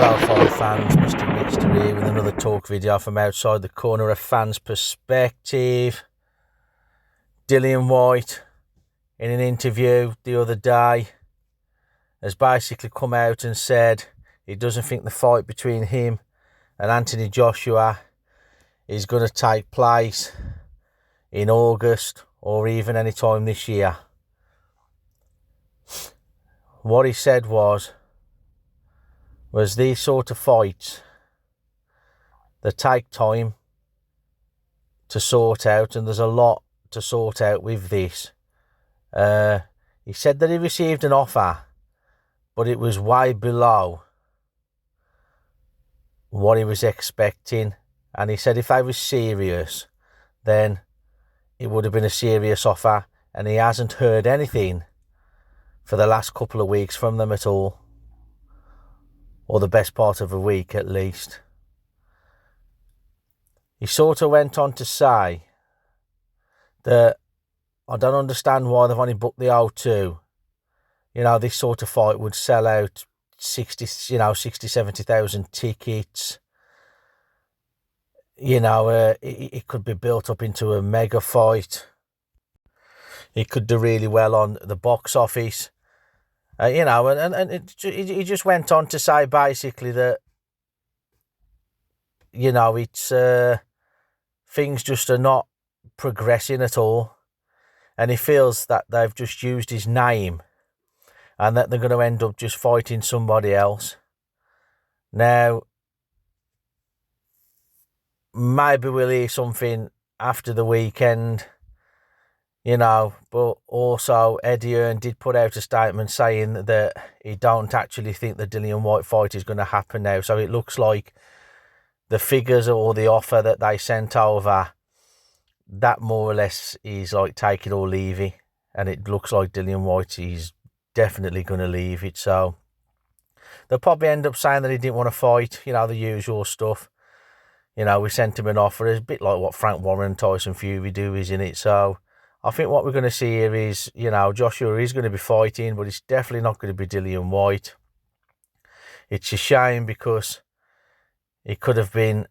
Hello fight fans, Mr. Rickster here with another talk video from outside the corner of fans' perspective. Dillian Whyte, in an interview the other day, has basically come out and said he doesn't think the fight between him and Anthony Joshua is going to take place in August or even any time this year. What he said was these sort of fights that take time to sort out, and there's a lot to sort out with this. He said that he received an offer, but it was way below what he was expecting, and he said if they was serious, then it would have been a serious offer, and he hasn't heard anything for the last couple of weeks from them at all, or the best part of a week at least. He sort of went on to say that I don't understand why they've only booked the O2. You know, this sort of fight would sell out 70,000 tickets. You know, it could be built up into a mega fight. It could do really well on the box office. You know, and he just went on to say basically that, you know, it's things just are not progressing at all, and he feels that they've just used his name and that they're going to end up just fighting somebody else. Now, maybe we'll hear something after the weekend, you know, but also Eddie Hearn did put out a statement saying that he don't actually think the Dillian Whyte fight is going to happen now. So it looks like the figures or the offer that they sent over, that more or less is like take it or leave it. And it looks like Dillian Whyte is definitely going to leave it. So they'll probably end up saying that he didn't want to fight, you know, the usual stuff. You know, we sent him an offer. It's a bit like what Frank Warren and Tyson Fury do, isn't it? So I think what we're going to see here is, you know, Joshua is going to be fighting, but it's definitely not going to be Dillian Whyte. It's a shame because it could have been,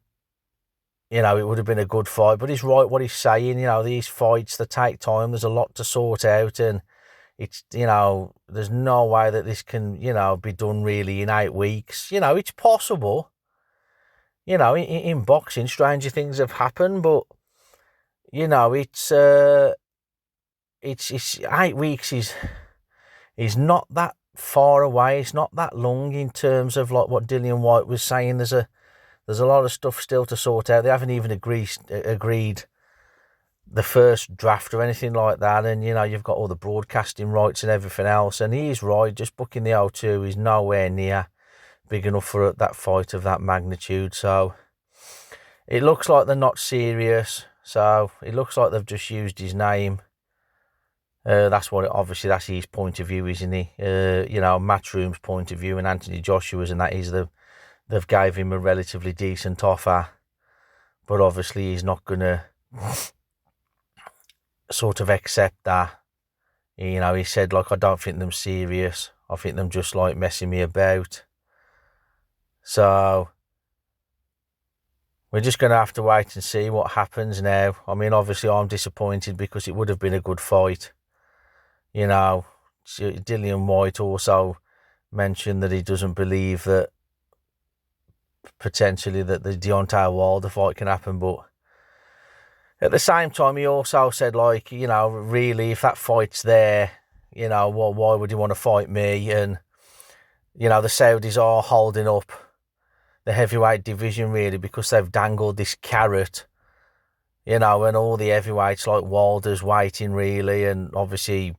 you know, it would have been a good fight. But he's right what he's saying. You know, these fights, they take time. There's a lot to sort out, and it's, you know, there's no way that this can, you know, be done really in 8 weeks. You know, it's possible. You know, in boxing, stranger things have happened, but, you know, it's 8 weeks is not that far away. It's not that long in terms of like what Dillian Whyte was saying. There's a lot of stuff still to sort out. They haven't even agreed the first draft or anything like that. And, you know, you've got all the broadcasting rights and everything else. And he is right. Just booking the O2 is nowhere near big enough for that fight of that magnitude. So it looks like they're not serious. So it looks like they've just used his name. That's obviously that's his point of view, isn't he? You know, Matchroom's point of view and Anthony Joshua's, and that is they've gave him a relatively decent offer, but obviously he's not going to sort of accept that. You know, he said, like, I don't think them serious. I think them just like messing me about. So we're just going to have to wait and see what happens now. I mean, obviously I'm disappointed because it would have been a good fight. You know, Dillian Whyte also mentioned that he doesn't believe that potentially that the Deontay Wilder fight can happen, but at the same time he also said, like, you know, really, if that fight's there, you know, well, why would you want to fight me? And, you know, the Saudis are holding up the heavyweight division really because they've dangled this carrot, you know, and all the heavyweights like Wilder's waiting really, and obviously